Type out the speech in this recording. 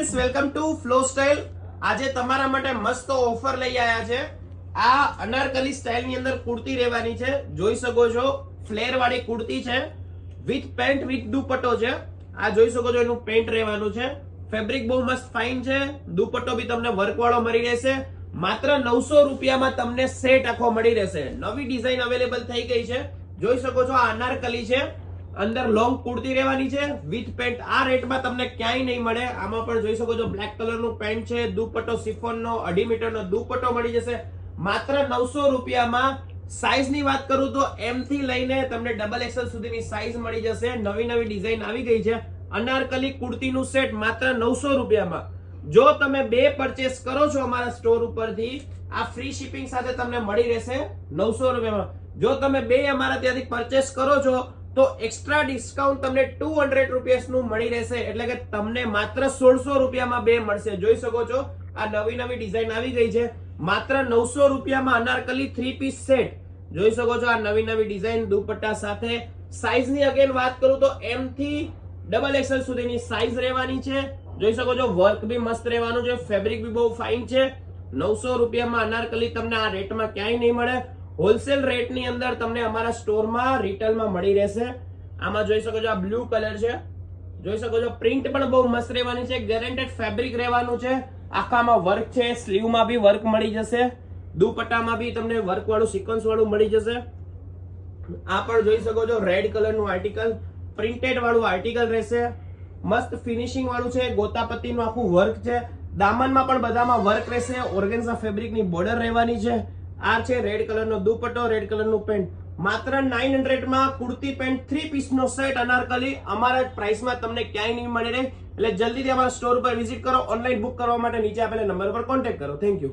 Friends, welcome to flow style. આજે તમારા માટે મસ્ત ઓફર લઈ આવ્યા છે. આ અનારકલી સ્ટાઇલ ની અંદર કુર્તી રહેવાની છે. જોઈ શકો છો, ફ્લેર વાળી કુર્તી છે વિથ પેન્ટ વિથ દુપટ્ટો છે. આ જોઈ શકો છો, એનું પેન્ટ રહેવાનું છે. ફેબ્રિક બહુ મસ્ત ફાઇન છે. દુપટ્ટો બી તમને વર્ક વાળો મળી રહેશે. માત્ર 900 રૂપિયામાં તમને સેટ આખો મળી રહેશે. નવી ડિઝાઇન અવેલેબલ થઈ ગઈ છે. જોઈ શકો છો, આ અનારકલી છે, અંદર લોંગ કુર્તી રહેવાની છે વિથ પેન્ટ. આ રેટમાં તમને ક્યાંય નહીં મળે. આમાં પણ જોઈ શકો છો, બ્લેક કલરનું પેન્ટ છે, દુપટ્ટો સિફોનનો 2.5 મીટરનો દુપટ્ટો મળી જશે માત્ર 900 રૂપિયામાં. સાઈઝની વાત કરું તો M થી લઈને તમને XXL સુધીની સાઈઝ મળી જશે. નવી નવી ડિઝાઇન આવી ગઈ છે. અનારકલી કુર્તીનું સેટ માત્ર 900 રૂપિયામાં. જો તમે 2 પરચેસ કરો છો અમારા સ્ટોર ઉપરથી, આ ફ્રી શિપિંગ સાથે તમને મળી રહેશે 900 રૂપિયામાં. જો તમે 2 અમારા ત્યાંથી પરચેસ કરો છો તો એક્સ્ટ્રા ડિસ્કાઉન્ટ તમને 200 રૂપિયાનું મળી રહેશે. એટલે કે તમને માત્ર 1600 રૂપિયામાં 2 મળશે. જોઈ શકો છો, આ નવી નવી ડિઝાઇન આવી ગઈ છે. માત્ર 900 રૂપિયામાં અનારકલી 3 પીસ સેટ. જોઈ શકો છો, આ નવી નવી ડિઝાઇન દુપટ્ટા સાથે. સાઈઝની અગેન વાત કરું તો M થી XXL સુધીની સાઈઝ રહેવાની છે. જોઈ શકો છો, વર્ક બી મસ્ત રહેવાનું છે. ફેબ્રિક બી બહુ ફાઇન છે. 900 રૂપિયામાં અનારકલી તમને આ રેટમાં ક્યાંય નહીં મળે. હોલસેલ રેટની અંદર તમને અમારા સ્ટોરમાં રિટેલમાં મળી રહેશે. આમાં જોઈ શકો છો, આ બ્લુ કલર છે. જોઈ શકો છો, પ્રિન્ટ પણ બહુ મસ્ત રહેવાની છે. ગેરંટેડ ફેબ્રિક રહેવાનું છે. આખામાં વર્ક છે. સ્લીવમાં બી વર્ક મળી જશે. દુપટ્ટામાં બી તમને વર્ક વાળું સિક્વન્સ વાળું મળી જશે. આ પણ જોઈ શકો છો, રેડ કલરનું આર્ટિકલ, પ્રિન્ટેડ વાળું આર્ટિકલ રહેશે. મસ્ત ફિનિશિંગ વાળું છે. ગોતાપત્તીનું આખું વર્ક છે. દામનમાં પણ બધામાં વર્ક રહેશે. ઓર્ગેન્ઝા ફેબ્રિકની બોર્ડર રહેવાની છે. આ છે રેડ કલરનો દુપટ્ટો, રેડ કલરનું પેન્ટ. માત્ર 900 માં કુર્તી પેન્ટ 3 પીસનો સેટ અનારકલી અમારા પ્રાઇસમાં તમને ક્યાંય નહીં મળી રહે. એટલે જલ્દીથી અમારા સ્ટોર ઉપર વિઝિટ કરો. ઓનલાઈન બુક કરવા માટે નીચે આપેલા નંબર પર કોન્ટેક્ટ કરો. Thank you.